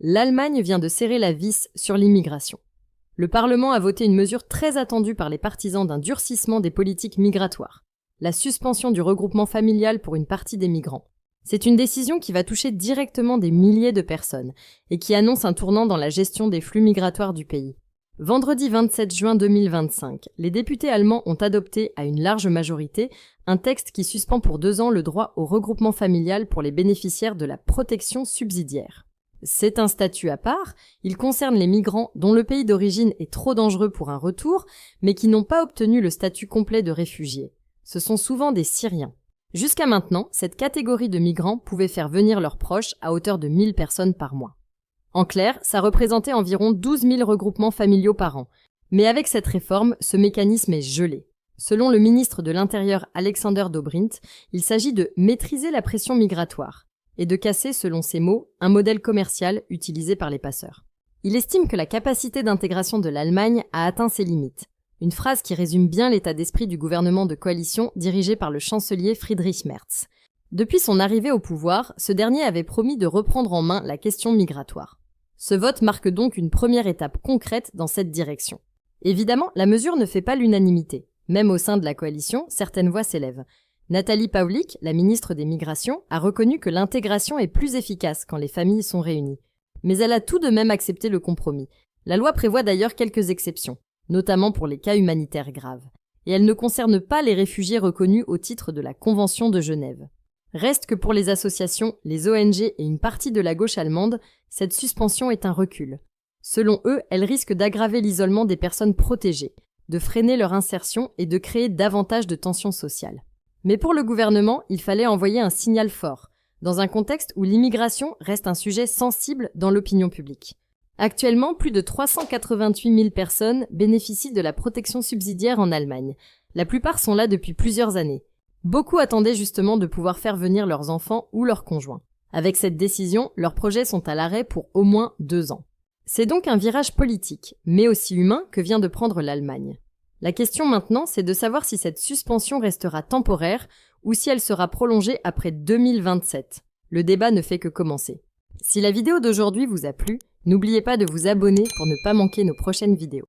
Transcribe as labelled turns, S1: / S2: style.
S1: l'Allemagne vient de serrer la vis sur l'immigration. Le Parlement a voté une mesure très attendue par les partisans d'un durcissement des politiques migratoires, la suspension du regroupement familial pour une partie des migrants. C'est une décision qui va toucher directement des milliers de personnes et qui annonce un tournant dans la gestion des flux migratoires du pays. Vendredi 27 juin 2025, les députés allemands ont adopté à une large majorité un texte qui suspend pour 2 ans le droit au regroupement familial pour les bénéficiaires de la protection subsidiaire. C'est un statut à part, il concerne les migrants dont le pays d'origine est trop dangereux pour un retour, mais qui n'ont pas obtenu le statut complet de réfugiés. Ce sont souvent des Syriens. Jusqu'à maintenant, cette catégorie de migrants pouvait faire venir leurs proches à hauteur de 1000 personnes par mois. En clair, ça représentait environ 12 000 regroupements familiaux par an. Mais avec cette réforme, ce mécanisme est gelé. Selon le ministre de l'Intérieur Alexander Dobrindt, il s'agit de maîtriser la pression migratoire et de casser, selon ses mots, un modèle commercial utilisé par les passeurs. Il estime que la capacité d'intégration de l'Allemagne a atteint ses limites. Une phrase qui résume bien l'état d'esprit du gouvernement de coalition dirigé par le chancelier Friedrich Merz. Depuis son arrivée au pouvoir, ce dernier avait promis de reprendre en main la question migratoire. Ce vote marque donc une première étape concrète dans cette direction. Évidemment, la mesure ne fait pas l'unanimité. Même au sein de la coalition, certaines voix s'élèvent. Nathalie Pawlik, la ministre des Migrations, a reconnu que l'intégration est plus efficace quand les familles sont réunies. Mais elle a tout de même accepté le compromis. La loi prévoit d'ailleurs quelques exceptions, notamment pour les cas humanitaires graves. Et elle ne concerne pas les réfugiés reconnus au titre de la Convention de Genève. Reste que pour les associations, les ONG et une partie de la gauche allemande, cette suspension est un recul. Selon eux, elle risque d'aggraver l'isolement des personnes protégées, de freiner leur insertion et de créer davantage de tensions sociales. Mais pour le gouvernement, il fallait envoyer un signal fort, dans un contexte où l'immigration reste un sujet sensible dans l'opinion publique. Actuellement, plus de 388 000 personnes bénéficient de la protection subsidiaire en Allemagne. La plupart sont là depuis plusieurs années. Beaucoup attendaient justement de pouvoir faire venir leurs enfants ou leurs conjoints. Avec cette décision, leurs projets sont à l'arrêt pour au moins 2 ans. C'est donc un virage politique, mais aussi humain, que vient de prendre l'Allemagne. La question maintenant, c'est de savoir si cette suspension restera temporaire ou si elle sera prolongée après 2027. Le débat ne fait que commencer. Si la vidéo d'aujourd'hui vous a plu, n'oubliez pas de vous abonner pour ne pas manquer nos prochaines vidéos.